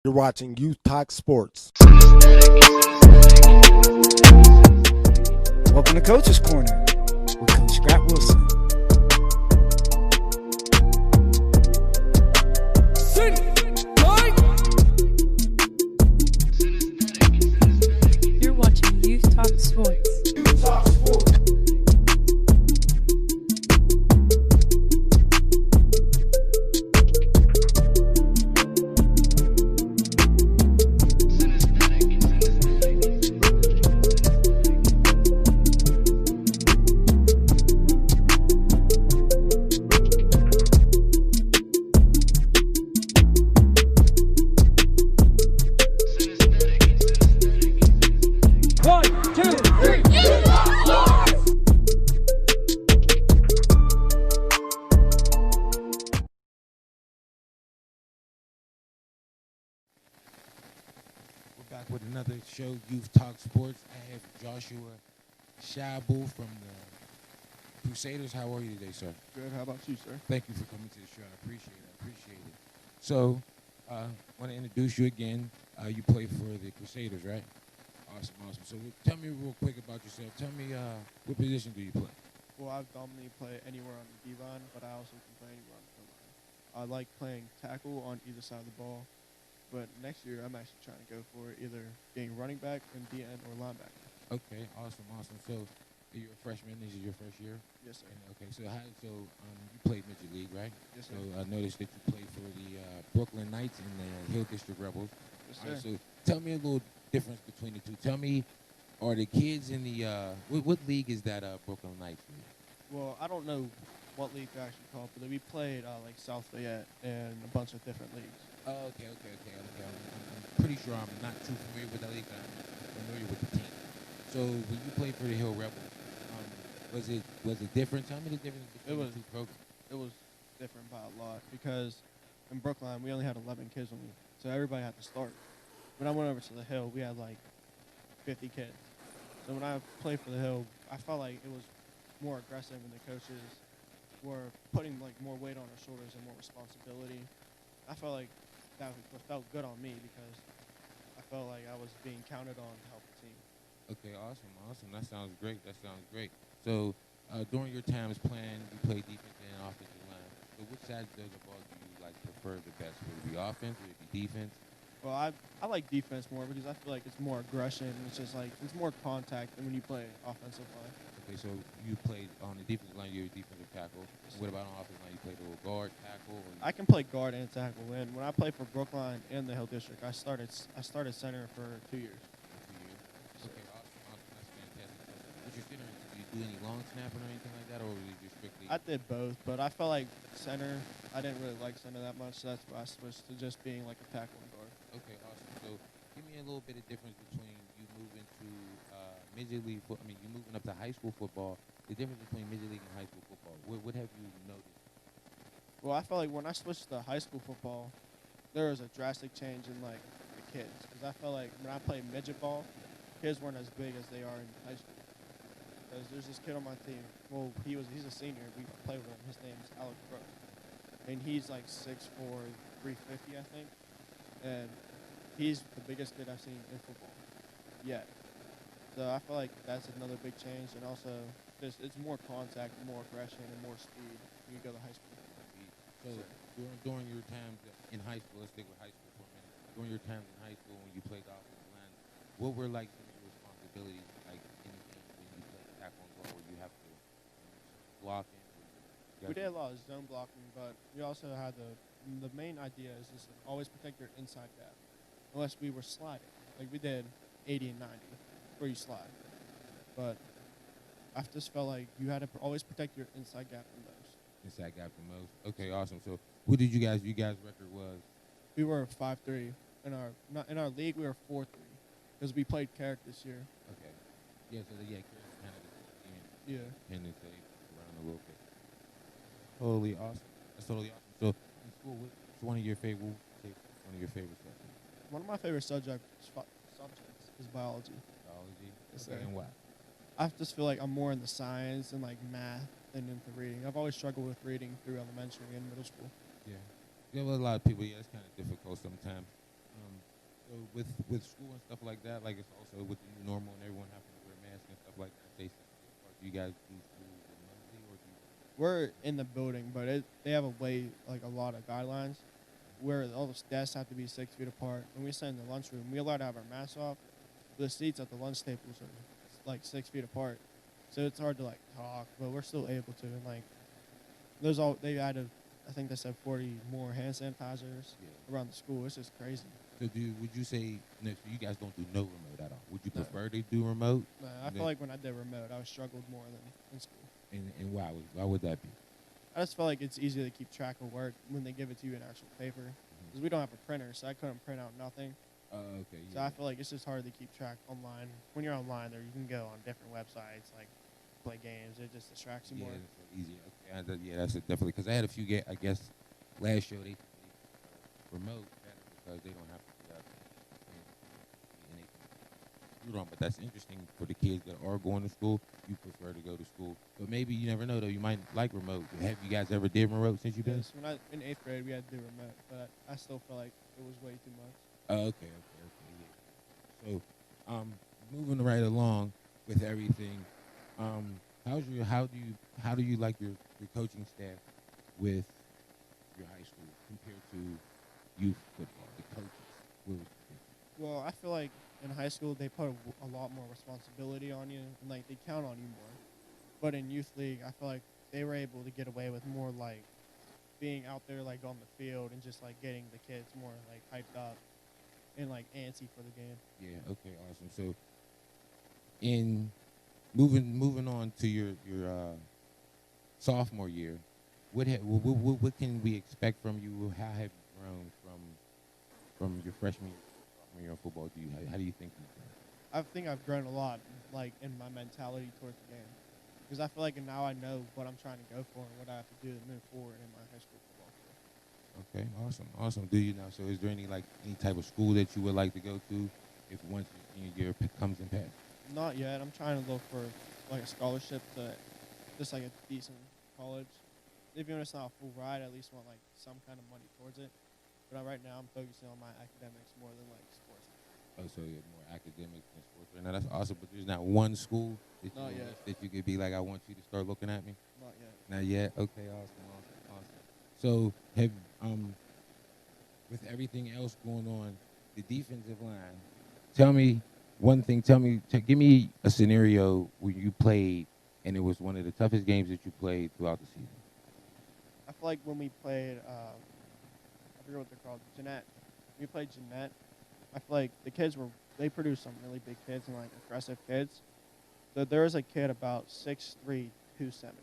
You're watching Youth Talk Sports. Welcome to Coach's Corner with Coach Scott Wilson. You're watching Youth Talk Sports. Youth Talk Sports. Back with another show, Youth Talk Sports. I have Joshua Scheible from the Crusaders. How are you today, sir? Good. How about you, sir? Thank you for coming to the show. I appreciate it. So, I want to introduce you again. You play for the Crusaders, right? Awesome. So, tell me real quick about yourself. Tell me what position do you play? Well, I dominantly play anywhere on the D-line, but I also can play anywhere on the field line. I like playing tackle on either side of the ball. But next year, I'm actually trying to go for either being running back and DN or linebacker. Okay, awesome. So, you're a freshman. This is your first year? Yes, sir. And, okay, so you played Midget League, right? Yes, sir. So I noticed that you played for the Brooklyn Knights and the Hill District Rebels. Yes, All right, sir. so tell me a little difference between the two. Tell me, are the kids in the what league is that Brooklyn Knights in? Well, I don't know what league they're actually called, but we played like South Fayette and a bunch of different leagues. Oh, okay. I'm pretty sure I'm not too familiar with that league, but I'm familiar with the team. So when you played for the Hill Rebels, was it different? Tell me the difference between the two programs. It was different by a lot because in Brookline, we only had 11 kids on the so everybody had to start. When I went over to the Hill, we had like 50 kids. So when I played for the Hill, I felt like it was more aggressive and the coaches were putting like more weight on our shoulders and more responsibility. I felt like that felt good on me because I felt like I was being counted on to help the team. Okay, awesome. That sounds great. So during your times playing, you play defense and offensive line. So which side of the ball do you like prefer the best? Would it be offense? Would it be defense? Well, I like defense more because I feel like it's more aggression. It's just like it's more contact than when you play offensive line. Okay, so you played on the defensive line. You're a defensive tackle. What about on offensive line? You played a little guard, tackle. I can play guard and tackle. And when I played for Brookline and the Hill District, I started center for 2 years. 2 years. Okay, awesome. That's fantastic. With your center, did you do any long snapping or anything like that, or was it just strictly? I did both, but I felt like center. I didn't really like center that much, so that's why I switched to just being like a tackle and guard. Okay, awesome. So give me a little bit of difference between you moving to midget league you moving up to high school football. The difference between midget league and high school football. What have you noticed? Well, I felt like when I switched to high school football, there was a drastic change in like the kids, because I felt like when I played midget ball, kids weren't as big as they are in high school. Because there's this kid on my team. Well, he's a senior. We play with him. His name's Alex Brooks, and he's like 6'4", 350, I think, and he's the biggest kid I've seen in football yet. So I feel like that's another big change, and also it's more contact, more aggression, and more speed when you go to high school. So during your times in high school, let's stick with high school for a minute. During your times in high school when you played the offensive line, what were like some of your responsibilities, like in the game when you played tackle and guard, where you have to block in? We did a lot of zone blocking, but we also had the main idea is just to always protect your inside gap, unless we were sliding. Like we did 80 and 90, where you slide. But I just felt like you had to always protect your inside gap from those. Inside gap the most. Okay, awesome. So who did you guys record was? We were 5-3. In our league, we were 4-3 because we played Carrick this year. Okay. Yeah, so Carrick kind of independent around a little bit. Totally awesome. That's totally awesome. So in school, what's one of your favorite subjects? One of my favorite subjects is biology. Biology? Yes, Okay, sir. and why? I just feel like I'm more into science and like math than into reading. I've always struggled with reading through elementary and middle school. Yeah. Yeah, well, a lot of people, it's kind of difficult sometimes. So with school and stuff like that, like it's also with the new normal and everyone having to wear masks and stuff like that. Stay 6 feet apart. Do you guys do school remotely or do you? We're in the building, but they have a lot of guidelines where all the desks have to be 6 feet apart. When we sit in the lunchroom, we allowed to have our masks off. The seats at the lunch tables are like 6 feet apart, so it's hard to like talk, but we're still able to. And like, they added, I think they said 40 more hand sanitizers around the school. It's just crazy. So would you say no, so you guys don't do no remote at all? Would you prefer to do remote? I feel like when I did remote, I struggled more than in school. And why would that be? I just felt like it's easier to keep track of work when they give it to you in actual paper. Because we don't have a printer, so I couldn't print out nothing. Okay. So I feel like it's just hard to keep track online. When you're online, there you can go on different websites, like play games. It just distracts you more. It's easier. Okay, yeah, that's definitely because I had a few. I guess last year they remote better because they don't have to be out there and they can do wrong. But that's interesting for the kids that are going to school. You prefer to go to school, but maybe you never know though. You might like remote. Have you guys ever did remote since you've been? Yes, in 8th grade we had to do remote, but I still feel like it was way too much. Okay, yeah. So, moving right along with everything, how do you like your coaching staff with your high school compared to youth football? The coaches. Well, I feel like in high school they put a lot more responsibility on you, and like they count on you more. But in youth league, I feel like they were able to get away with more like being out there like on the field and just like getting the kids more like hyped up and like antsy for the game. Yeah. Okay. Awesome. So, in moving on to your sophomore year, what can we expect from you? How have you grown from your freshman year to sophomore year in football? How do you think you've grown? I think I've grown a lot, like in my mentality towards the game, because I feel like now I know what I'm trying to go for and what I have to do to move forward in my high school football career. Okay, awesome. Do you know? So, is there any type of school that you would like to go to if once your year comes and pass? Not yet. I'm trying to look for like a scholarship to just like a decent college. Even if it's not a full ride, I at least want like some kind of money towards it. But right now, I'm focusing on my academics more than like sports. Oh, so you're more academic than sports right now. That's awesome. But there's not one school that you could be like, I want you to start looking at me. Not yet. Not yet. Okay, awesome. So have with everything else going on, the defensive line. Tell me one thing. Give me a scenario where you played and it was one of the toughest games that you played throughout the season. I feel like when we played, I forget what they're called, Jeanette. We played Jeanette. I feel like the kids they produced some really big kids and like aggressive kids. So there was a kid about 6'3", 270.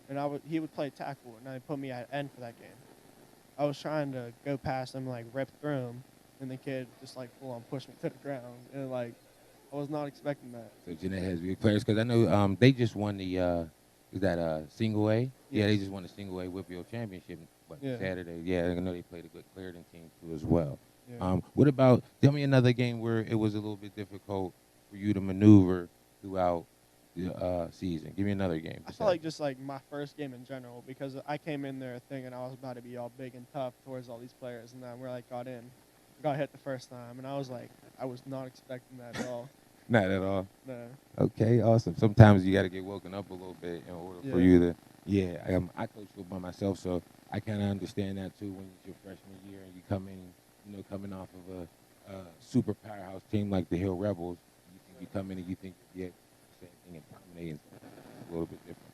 And he would play tackle, and they put me at end for that game. I was trying to go past him, like rip through him, and the kid just like full on pushed me to the ground. And like, I was not expecting that. So Jeanette has big players because I know they just won the is that single A? Yes. Yeah, they just won the single A Whitfield Championship Saturday. Yeah, I know they played a good Clarendon team too as well. Yeah. What about? Tell me another game where it was a little bit difficult for you to maneuver throughout the season. Give me another game. I feel like just like my first game in general, because I came in there thinking I was about to be all big and tough towards all these players, and then we got hit the first time, and I was not expecting that at all. Not at all. No. Okay, awesome. Sometimes you got to get woken up a little bit in order for you to. Yeah, I coach football myself, so I kind of understand that too. When it's your freshman year and you come in, coming off of a super powerhouse team like the Hill Rebels, you come in and you think you get the same thing and dominating a little bit different.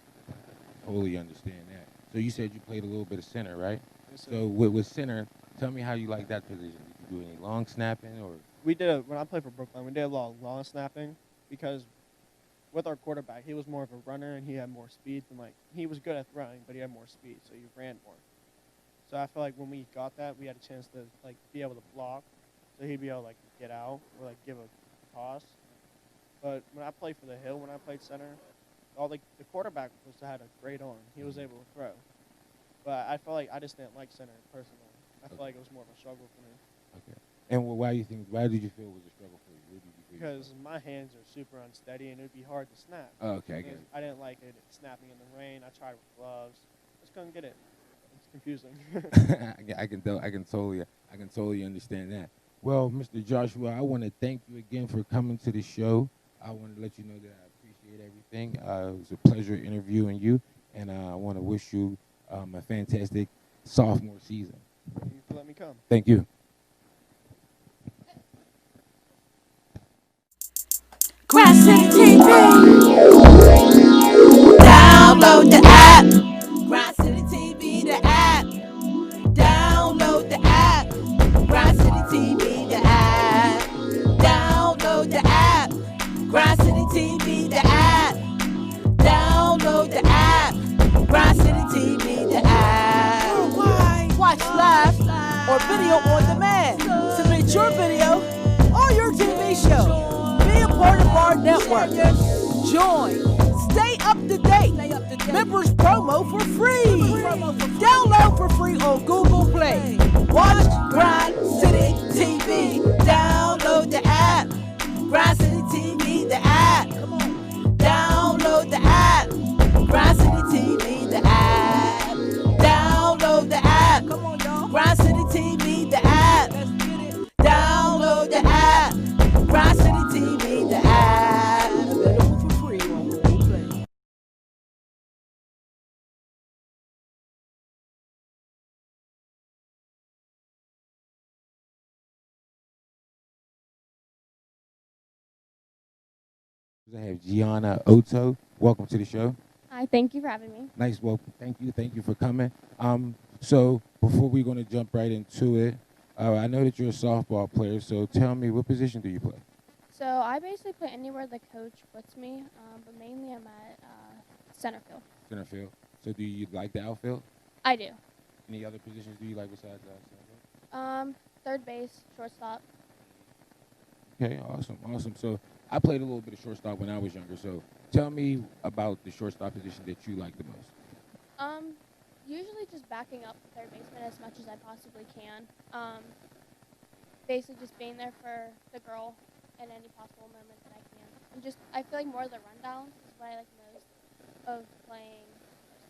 Totally understand that. So you said you played a little bit of center, right? Yes, sir. So with center, tell me how you like that position. Did you do any long snapping or? When I played for Brooklyn, we did a lot of long snapping because with our quarterback, he was more of a runner and he had more speed than he was good at throwing, but he had more speed, so he ran more. So I feel like when we got that, we had a chance to be able to block, so he'd be able to get out or give a toss. But when I played for the Hill, when I played center, the quarterback had a great arm. He was able to throw. But I felt like I just didn't like center personally. I felt like it was more of a struggle for me. Okay. And why did you feel it was a struggle for you? What did you feel? Because my hands are super unsteady and it would be hard to snap. Oh, okay, I get it. I didn't like it snapping in the rain. I tried with gloves. Just couldn't get it. It's confusing. I can totally understand that. Well, Mr. Joshua, I want to thank you again for coming to the show. I want to let you know that I appreciate everything. It was a pleasure interviewing you, and I want to wish you a fantastic sophomore season. Thank you for letting me come. Thank you. Grass City TV. Download the app. Grass City TV, the app. Download the app. Grass City TV, the app. Download the app. Grass City TV, the app. Download the app. Grass City TV, the app. Watch live or video on demand. Submit your video or your TV show. Be a part of our network. Join. Stay up to date. Members promo for free. Download for free on Google Play. Watch Grind City TV. Download the app. Grind City TV, the app. Download the app. Grind City TV, the app. Download the app. Grind City TV, the app. Download the app. Grind City TV, the app. Available for free on Google Play. I have Gionna Oto. Welcome to the show. Hi, thank you for having me. Nice. Well, thank you for coming. So before we're going to jump right into it, I know that you're a softball player. So tell me, what position do you play? So I basically play anywhere the coach puts me, but mainly I'm at center field. Center field. So do you like the outfield? I do. Any other positions do you like besides the outfield? Third base, shortstop. Okay, awesome. So I played a little bit of shortstop when I was younger. So tell me about the shortstop position that you like the most. Usually just backing up the third baseman as much as I possibly can. Basically just being there for the girl at any possible moment that I can. And just, I feel like more of the rundowns is what I like most of playing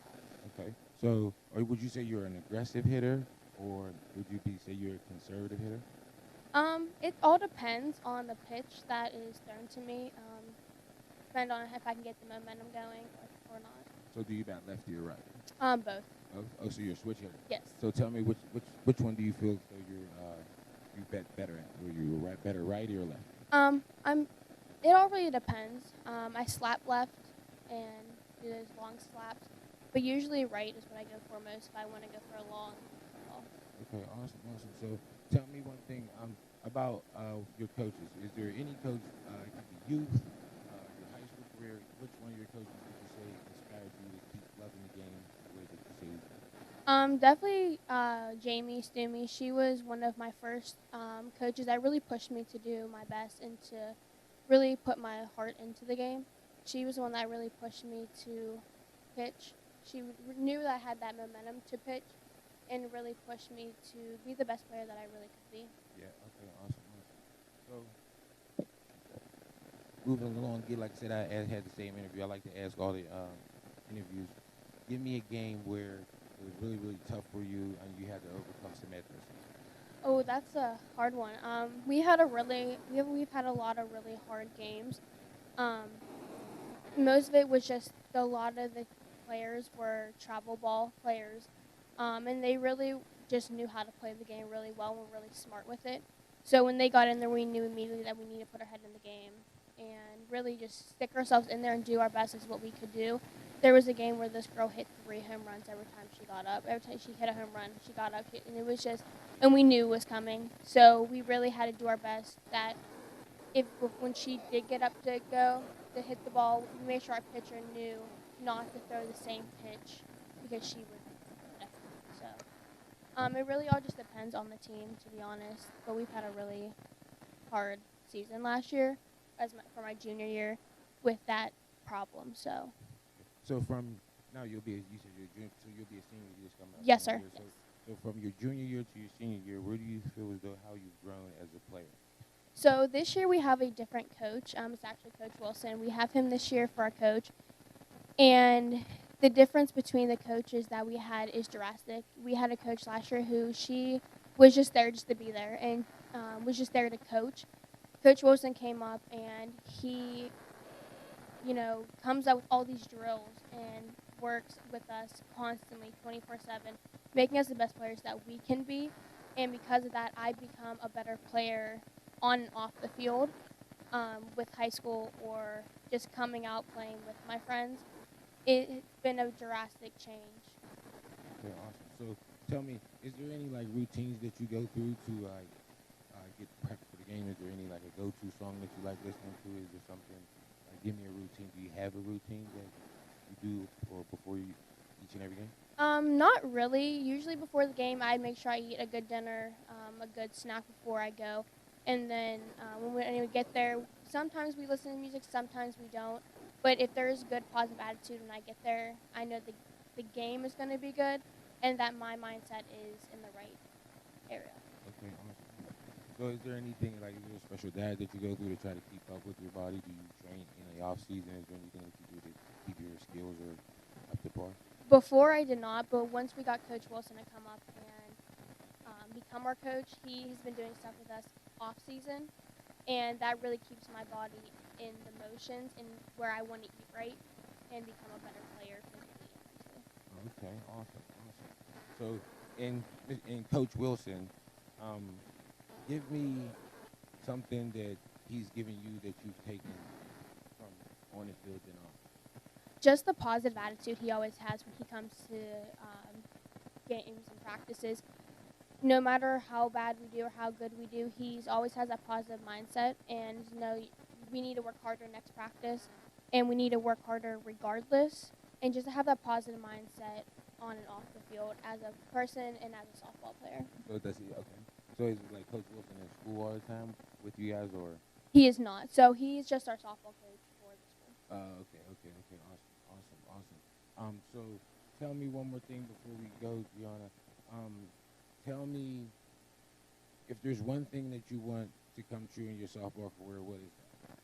shortstop. Okay. So, or would you say you're an aggressive hitter, or would you say you're a conservative hitter? It all depends on the pitch that is thrown to me. Depend on if I can get the momentum going or not. So do you bat lefty or right? Both. Oh, so you're a switch hitter. Yes. So tell me which one do you feel so you bet better at? Or you better righty or lefty? It all really depends. I slap left and do those long slaps, but usually right is what I go for most if I want to go for a long ball. Okay, awesome. So tell me one thing about your coaches. Is there any coach, it could be youth, your high school career, which one of your coaches would you say inspired you to keep loving the game the way that you say? Definitely Jamie Stumey. She was one of my first coaches that really pushed me to do my best and to really put my heart into the game. She was the one that really pushed me to pitch. She knew that I had that momentum to pitch and really pushed me to be the best player that I really could be. Yeah, okay, awesome. So, moving along, like I said, I had the same interview. I like to ask all the interviews. Give me a game where it was really, really tough for you and you had to overcome some adversity. Oh, that's a hard one. We've had a lot of really hard games. Most of it was just a lot of the players were travel ball players, and they really just knew how to play the game really well and were really smart with it. So when they got in there, we knew immediately that we needed to put our head in the game and really just stick ourselves in there and do our best as what we could do. There was a game where this girl hit 3 home runs every time she got up. Every time she hit a home run, she got up, and it was just, and we knew it was coming. So we really had to do our best that when she did get up to go to hit the ball, we made sure our pitcher knew not to throw the same pitch because she would. So it really all just depends on the team, to be honest. But we've had a really hard season last year, for my junior year, with that problem. So from now you said you're junior, so you'll be a senior year coming up. Yes, sir. So from your junior year to your senior year, where do you feel as though how you've grown as a player? So this year we have a different coach. It's actually Coach Wilson. We have him this year for our coach. And the difference between the coaches that we had is drastic. We had a coach last year who she was just there just to be there. And was just there to coach. Coach Wilson came up and he, comes up with all these drills and works with us constantly, 24/7, making us the best players that we can be. And because of that, I've become a better player on and off the field with high school or just coming out playing with my friends. It's been a drastic change. Okay, awesome. So tell me, is there any like routines that you go through to like get prepped for the game? Is there any like a go-to song that you like listening to? Is there something like give me a routine? Do you have a routine that you do before you each and every game? Not really. Usually before the game, I make sure I eat a good dinner, a good snack before I go. And then when we get there, sometimes we listen to music, sometimes we don't. But if there is good positive attitude when I get there, I know the game is going to be good and that my mindset is in the right area. Okay, awesome. So is there anything like, is there a special diet that you go through to try to keep up with your body? Do you train in the off season? Is there anything that you do to keep your skills or up to par? Before I did not, but once we got Coach Wilson to come up and become our coach, he's been doing stuff with us off season, and that really keeps my body in the motions and where I want to eat right and become a better player physically and mentally. Okay, awesome. So in Coach Wilson, give me something that he's given you that you've taken from on the field and off. Just the positive attitude he always has when he comes to games and practices. No matter how bad we do or how good we do, he's always has that positive mindset. And we need to work harder next practice, and we need to work harder regardless. And just to have that positive mindset on and off the field as a person and as a softball player. So does he? Okay. So is it like Coach Wilson in school all the time with you guys, or? He is not. So he's just our softball coach for the school. Okay. Awesome. So tell me one more thing before we go, Gionna. Tell me if there's one thing that you want to come true in your softball career, what is that?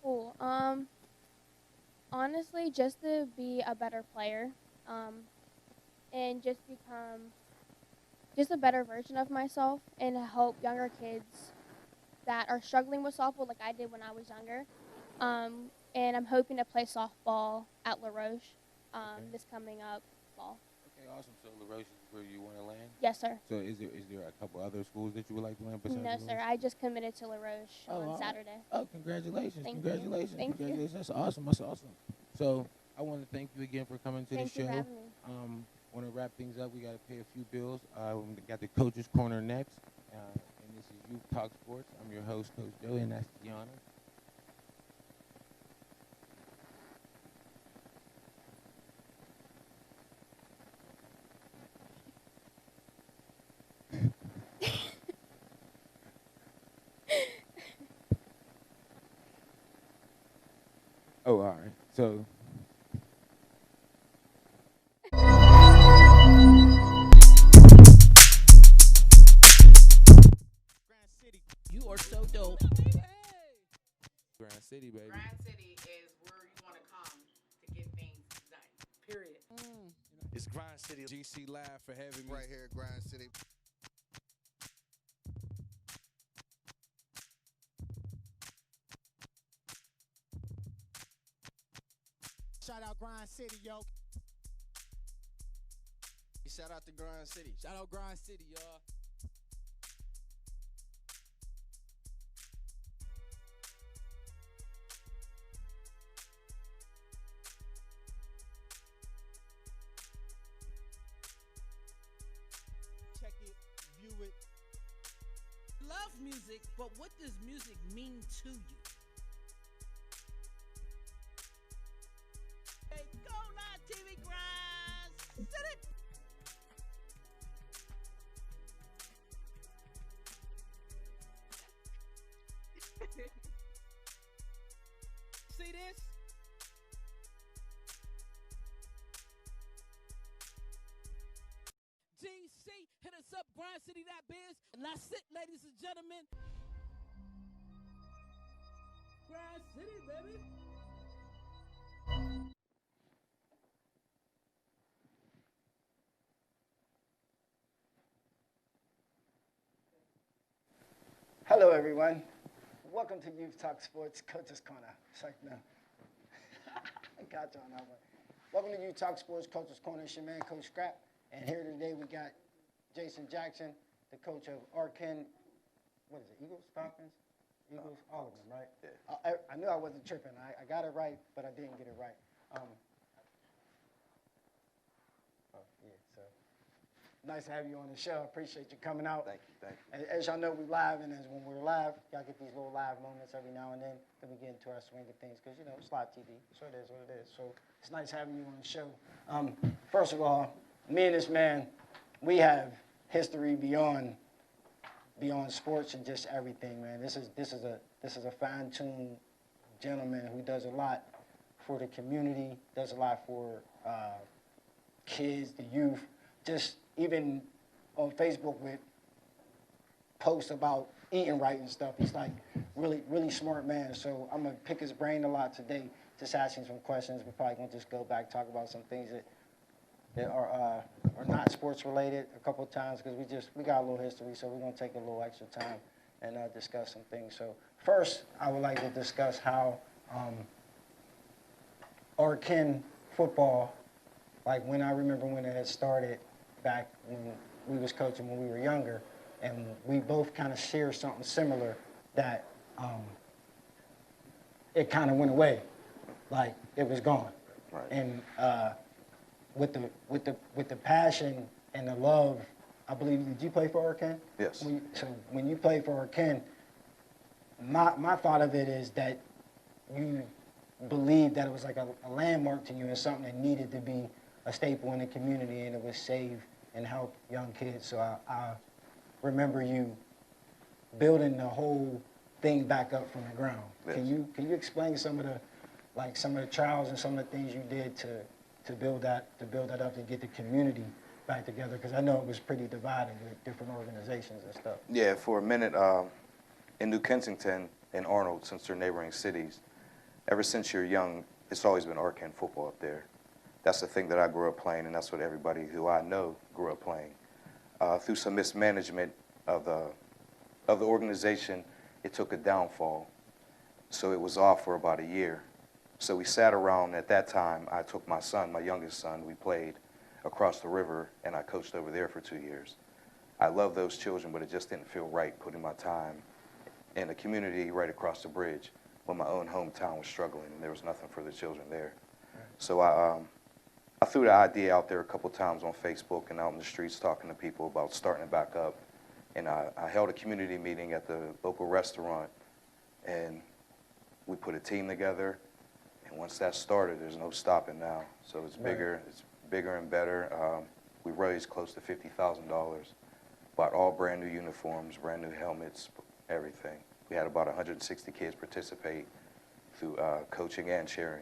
Cool. Honestly, just to be a better player, and just become just a better version of myself, and help younger kids that are struggling with softball like I did when I was younger. And I'm hoping to play softball at La Roche this coming up fall. Okay, awesome. So La Roche is where you want to land? Yes, sir. So is there a couple other schools that you would like to land besides No, La sir. Roche? I just committed to La Roche on all right. Saturday. Oh, congratulations. Thank you. Congratulations. Thank you. Congratulations. That's awesome. That's awesome. So I want to thank you again for coming to Thank the you show. for having me. Want to wrap things up. We got to pay a few bills. We got the Coach's Corner next. And this is Youth Talk Sports. I'm your host, Coach Joey, and that's Gionna. Oh, all right. So. You are so dope. Grand City, baby. Grand City is where you want to come to get things done. Period. It's Grind City. GC Live for having me. Right here at Grind City. Shout out Grind City, yo. Shout out to Grind City. Shout out Grind City, y'all. Check it, view it. Love music, but what does music mean to you? Hey, go live TV Grind City. See this? GC, hit us up, grindcity.biz. And that's it, ladies and gentlemen. Grind City, baby. Hello, everyone. Welcome to Youth Talk Sports, Coach's Corner. It's like, no. I got you on that one. Welcome to Youth Talk Sports, Coach's Corner. It's your man, Coach Scrap. And here today we got Jason Jackson, the coach of Arkin. What is it, Eagles, Falcons? Eagles, all of them, right? Yeah. I knew I wasn't tripping. I got it right, but I didn't get it right. So nice to have you on the show. Appreciate you coming out. Thank you. As y'all know, we live, and as when we're live, y'all get these little live moments every now and then. Then we get into our swing of things, because, you know, it's live TV. So it is what it is. So it's nice having you on the show. First of all, me and this man, we have history beyond sports and just everything, man. This is a fine-tuned gentleman who does a lot for the community, does a lot for kids, the youth, just even on Facebook with posts about eating right and stuff. He's like really, really smart man. So I'm gonna pick his brain a lot today, just asking some questions. We're probably gonna just go back, talk about some things that are not sports related a couple of times, because we got a little history, so we're gonna take a little extra time and discuss some things. So first, I would like to discuss how Arkin football, like when I remember when it had started back when we was coaching when we were younger, and we both kind of share something similar, that it kind of went away, like it was gone. Right. And with the passion and the love, I believe, did you play for Arkin? Yes. So when you played for Arkin, my thought of it is that you believed that it was like a landmark to you and something that needed to be a staple in the community, and it would save and help young kids. So I remember you building the whole thing back up from the ground. Yes. Can you explain some of the trials and some of the things you did to build that up and get the community back together? Because I know it was pretty divided with different organizations and stuff. Yeah, for a minute, in New Kensington and Arnold, since they're neighboring cities, ever since you're young, it's always been Arkin football up there. That's the thing that I grew up playing, and that's what everybody who I know grew up playing. Through some mismanagement of the organization, it took a downfall. So it was off for about a year. So we sat around. At that time, I took my son, my youngest son, we played across the river, and I coached over there for 2 years. I love those children, but it just didn't feel right putting my time in a community right across the bridge when my own hometown was struggling and there was nothing for the children there. So I threw the idea out there a couple times on Facebook and out in the streets talking to people about starting it back up. And I held a community meeting at the local restaurant, and we put a team together. And once that started, there's no stopping now. So it's bigger and better. We raised close to $50,000, bought all brand new uniforms, brand new helmets, everything. We had about 160 kids participate through coaching and cheering.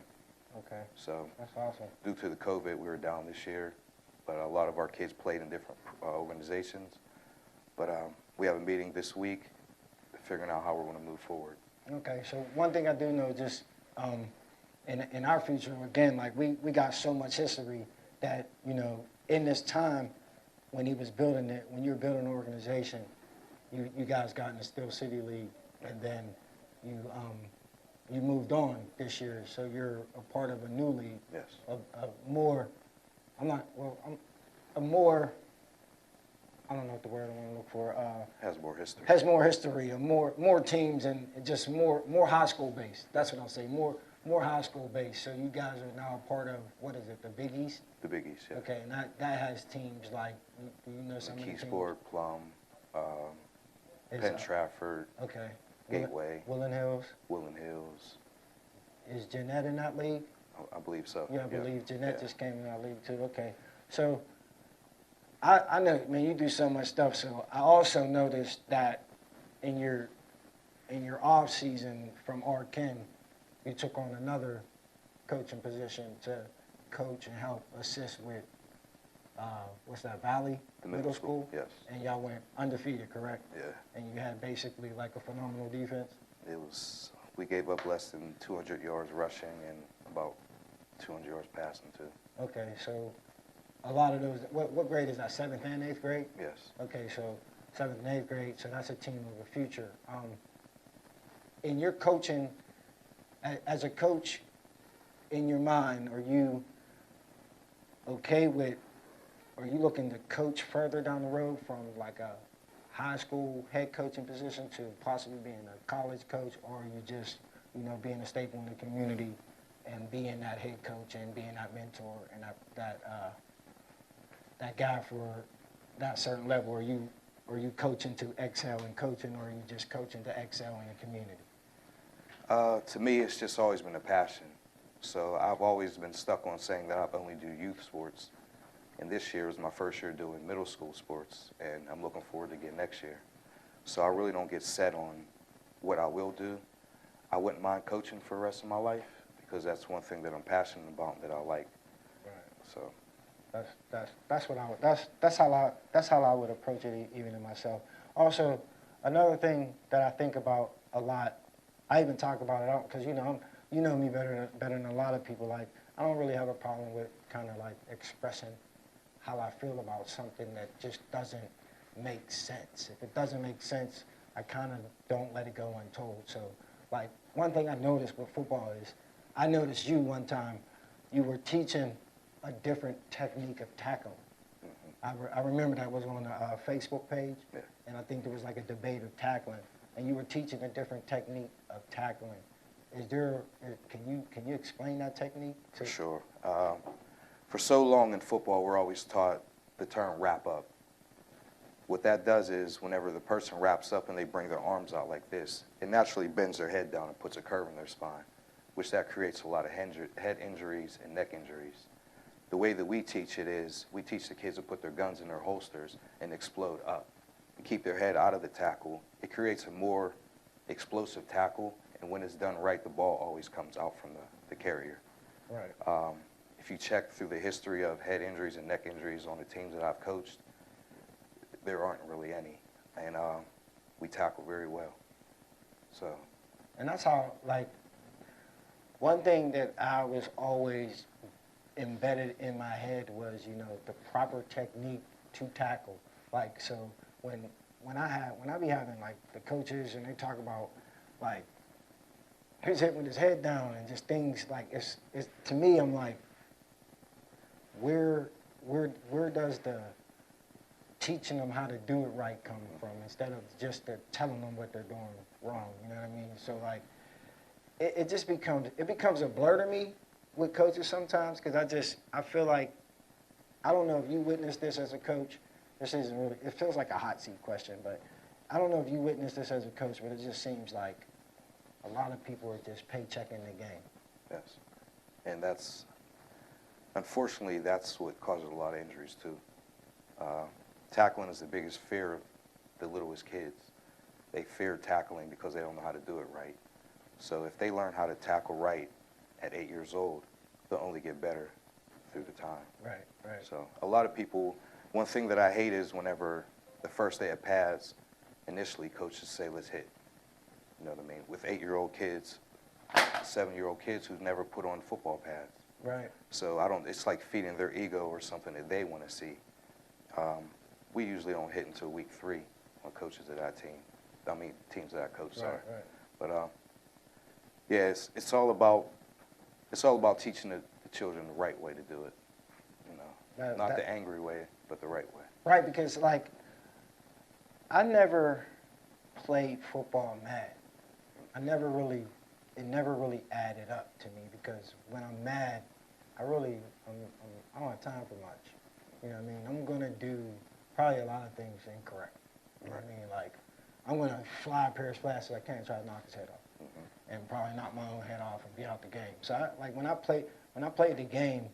Okay. So that's awesome. Due to the COVID, we were down this year, but a lot of our kids played in different organizations. But we have a meeting this week figuring out how we're going to move forward. Okay, so one thing I do know, just in our future, again, like we got so much history that, you know, in this time when he was building it, when you were building an organization, you guys got in the Steel City League, and then you moved on this year, so you're a part of a new league. Yes. I don't know what the word I want to look for. Has more history. Has more history, and more teams, and just more high school based. That's what I'll say. More high school based. So you guys are now a part of, what is it, the Big East? The Big East, yeah. Okay, and that has teams like, do you know some of the teams? Keysport, Plum, Penn Trafford. Okay. Gateway. Woodland Hills. Woodland Hills. Is Jeanette in that league? I believe so. Yeah, I believe Jeanette just came in our league too. Okay, so I know, man, you do so much stuff. So I also noticed that in your off season from Arkin, you took on another coaching position to coach and help assist with what's that, Valley Middle School? Yes. And y'all went undefeated, correct? Yeah. And you had basically like a phenomenal defense. We gave up less than 200 yards rushing and about 200 yards passing too. Okay, so a lot of those, what grade is that, 7th and 8th grade? Yes. Okay, so 7th and 8th grade, so that's a team of the future. In your coaching, as a coach, in your mind, are you okay with, are you looking to coach further down the road from like a high school head coaching position to possibly being a college coach, or are you just, you know, being a staple in the community and being that head coach and being that mentor and that guy for that certain level? Are you coaching to excel in coaching, or are you just coaching to excel in the community? To me, it's just always been a passion. So I've always been stuck on saying that I only do youth sports. And this year is my first year doing middle school sports, and I'm looking forward to get next year. So I really don't get set on what I will do. I wouldn't mind coaching for the rest of my life because that's one thing that I'm passionate about and that I like. Right. So that's what I would, that's how I would approach it, even in myself. Also, another thing that I think about a lot, I even talk about it because you know me better than a lot of people. Like, I don't really have a problem with kind of like expressing how I feel about something that just doesn't make sense. If it doesn't make sense, I kind of don't let it go untold. So, like, one thing I noticed with football is, I noticed you one time, you were teaching a different technique of tackling. I remember that was on a Facebook page, and I think there was like a debate of tackling, and you were teaching a different technique of tackling. Can you explain that technique? For sure. For so long in football, we're always taught the term wrap up. What that does is whenever the person wraps up and they bring their arms out like this, it naturally bends their head down and puts a curve in their spine, which that creates a lot of head injuries and neck injuries. The way that we teach it is we teach the kids to put their guns in their holsters and explode up and keep their head out of the tackle. It creates a more explosive tackle, and when it's done right, the ball always comes out from the carrier. Right. If you check through the history of head injuries and neck injuries on the teams that I've coached, there aren't really any, and we tackle very well. So. And that's how, like, one thing that I was always embedded in my head was, you know, the proper technique to tackle. Like, so when I be having like the coaches and they talk about like he's hitting with his head down and just things like it's to me, I'm like, where does the teaching them how to do it right come from, instead of just telling them what they're doing wrong? You know what I mean? So like, it just becomes a blur to me with coaches sometimes, because I feel like, I don't know if you witnessed this as a coach. This isn't really, it feels like a hot seat question, but I don't know if you witnessed this as a coach, but it just seems like a lot of people are just paychecking the game. Yes, and that's, unfortunately, that's what causes a lot of injuries too. Tackling is the biggest fear of the littlest kids. They fear tackling because they don't know how to do it right. So if they learn how to tackle right at 8 years old, they'll only get better through the time. Right, right. So a lot of people, one thing that I hate is whenever the first day of pads, initially coaches say, let's hit. You know what I mean? With 8-year-old kids, 7-year-old kids who've never put on football pads. Right. So it's like feeding their ego or something that they want to see. We usually don't hit until week 3 on coaches of that team. I mean, teams that I coach, sorry. Right. But yeah, it's all about teaching the children the right way to do it. You know, not the angry way, but the right way. Right, because like, I never played football mad. It never really added up to me, because when I'm mad, I don't have time for much. You know what I mean? I'm gonna do probably a lot of things incorrect. You know what I mean? Like, I'm gonna fly up here as fast as I can and try to knock his head off, and probably knock my own head off and be out the game. So when I played the game,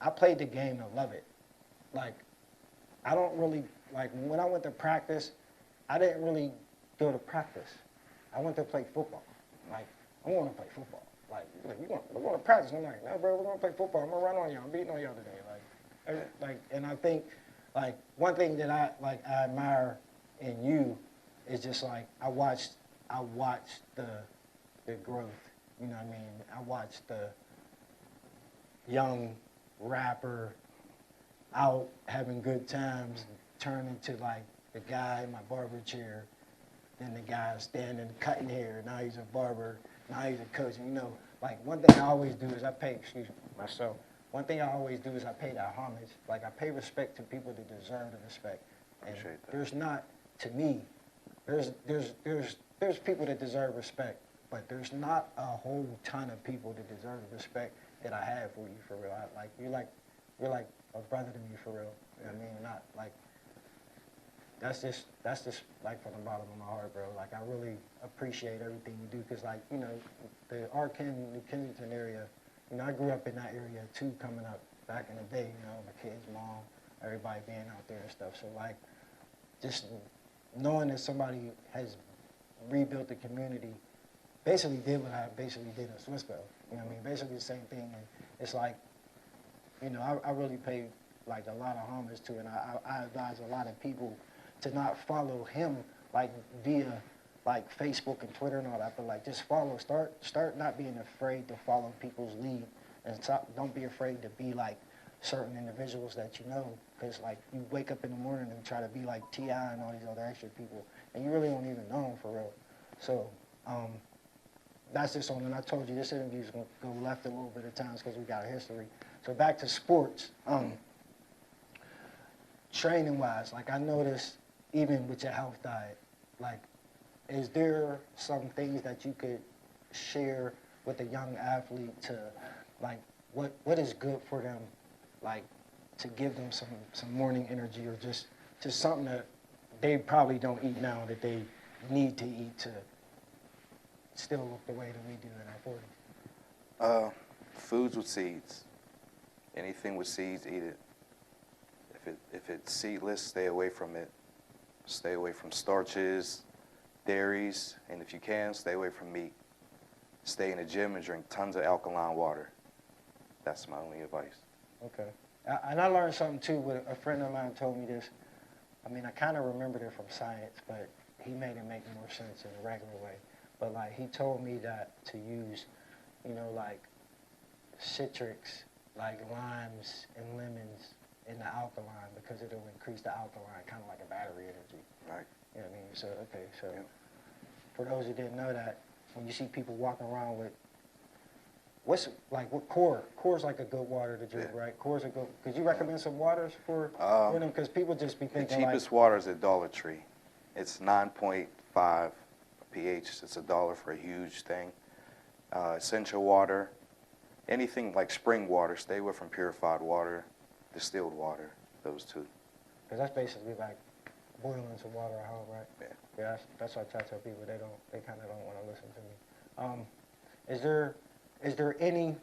I played the game to love it. Like, I don't really, like, when I went to practice, I didn't really go to practice. I went to play football. Like, I want to play football. Like, we're going to practice. I'm like, no, bro, we're going to play football. I'm going to run on y'all. I'm beating on y'all today. And I think, like, one thing that I admire in you is just, like, I watched the growth. You know what I mean? I watched the young rapper out having good times turn into, like, the guy in my barber chair, then the guy standing cutting hair. Now he's a barber. Now he's a coach. And, you know, like one thing I always do is I pay. Myself. One thing I always do is I pay that homage. Like I pay respect to people that deserve the respect. And there's not, to me, there's people that deserve respect, but there's not a whole ton of people that deserve the respect that I have for you, for real. You're like a brother to me, for real. You know what I mean? Not like, that's just like from the bottom of my heart, bro. Like I really appreciate everything you do, cause like, you know, the Allegheny, New Kensington area, you know, I grew up in that area too, coming up back in the day, you know, my kid's mom, everybody being out there and stuff. So like, just knowing that somebody has rebuilt the community, basically did what I basically did in Swissville. You know what I mean? Basically the same thing. And it's like, you know, I really pay like a lot of homage to it. And I advise a lot of people to not follow him like via like Facebook and Twitter and all that, but like just follow, start not being afraid to follow people's lead, and don't be afraid to be like certain individuals that you know, because like you wake up in the morning and try to be like T.I. and all these other extra people, and you really don't even know them for real. So that's just on, and I told you this interview's gonna go left a little bit of times because we got a history. So back to sports, training wise, like I noticed even with your health diet, like is there some things that you could share with a young athlete to like what is good for them, like to give them some morning energy, or just something that they probably don't eat now that they need to eat to still look the way that we do in our 40s? Foods with seeds. Anything with seeds, eat it. If it's seedless, stay away from it. Stay away from starches, dairies, and if you can, stay away from meat. Stay in the gym and drink tons of alkaline water. That's my only advice. Okay. And I learned something too. With a friend of mine told me this. I mean, I kind of remembered it from science, but he made it make more sense in a regular way. But like he told me that to use, you know, like citrics, like limes and lemons in the alkaline, because it'll increase the alkaline, kind of like a battery energy. Right. You know what I mean? So, okay, so for those who didn't know that, when you see people walking around with, what core? Core's like a good water to drink, right? Core's a good, could you recommend some waters for them? Because people just be thinking the cheapest water is at Dollar Tree. It's 9.5 pH. It's $1 for a huge thing. Essential water, anything like spring water, stay away from purified water, distilled water, those two. Because that's basically like boiling some water at home, right? Yeah. Yeah, that's what I try to tell people. They kind of don't want to listen to me. Is there any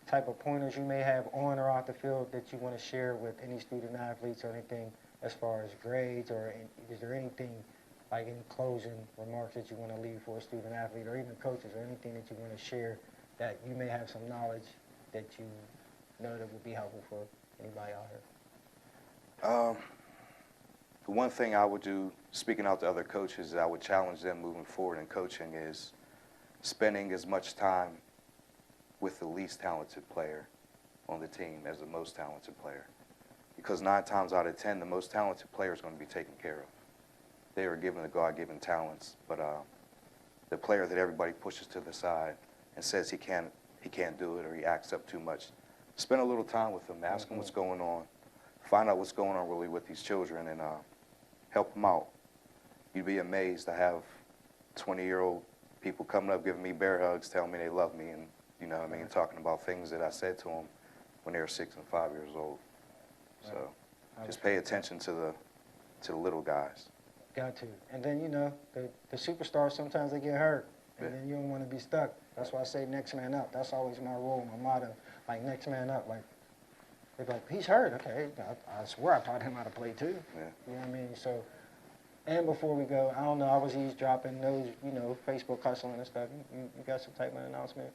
type of pointers you may have on or off the field that you want to share with any student athletes, or anything as far as grades, or is there anything like in closing remarks that you want to leave for a student athlete, or even coaches, or anything that you want to share that you may have some knowledge that you know that would be helpful for anybody out here? The one thing I would do, speaking out to other coaches, is I would challenge them moving forward in coaching is spending as much time with the least talented player on the team as the most talented player. Because 9 times out of 10, the most talented player is going to be taken care of. They are given the God-given talents, but the player that everybody pushes to the side and says he can't do it, or he acts up too much, spend a little time with them, ask them what's going on, find out what's going on really with these children, and help them out. You'd be amazed to have 20-year-old people coming up giving me bear hugs, telling me they love me, and you know what I mean, talking about things that I said to them when they were 6 and 5 years old. So just pay attention to the little guys. Got to. And then, you know, the superstars, sometimes they get hurt, and then you don't want to be stuck. That's why I say next man up. That's always my rule, my motto, like next man up. Like, they're like, he's hurt. Okay, I swear I taught him how to play too. Yeah. You know what I mean? So, and before we go, I don't know, I was eavesdropping those, you know, Facebook hustling and stuff. You got some type of announcement?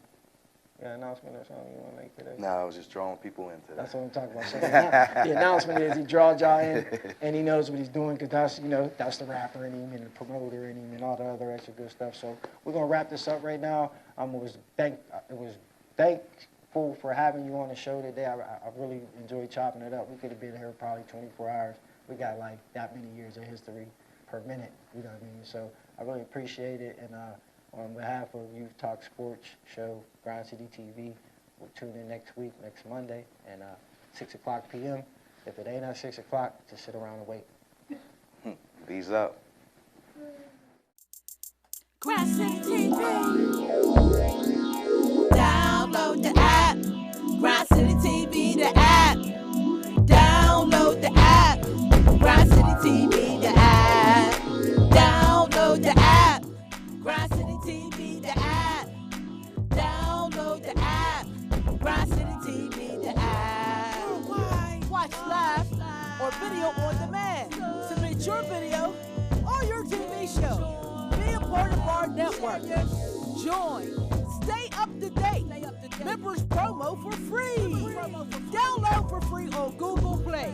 You got an announcement or something you want to make today? No, I was just drawing people in today. That's what I'm talking about. So the announcement is he draws y'all in, and he knows what he's doing, because that's, you know, that's the rapper in him and the promoter in him and all the other extra good stuff. So we're gonna wrap this up right now. It was for having you on the show today. I really enjoyed chopping it up. We could have been here probably 24 hours. We got like that many years of history per minute, you know what I mean? So I really appreciate it, and on behalf of Youth Talk Sports Show, Grind City TV, we'll tune in next week, next Monday, and 6 o'clock p.m. If it ain't at 6 o'clock, just sit around and wait. Bees up. Grind City TV. Download the app. Grind City TV, the app. Download the app. Grind City TV, the app. Download the app. Grind City TV, the app. Download the app. Grind City TV, the app. Watch live or video on demand. Submit your video or your TV show. Be a part of our network. Join. Stay up to date. Members promo for free. Download for free on Google Play.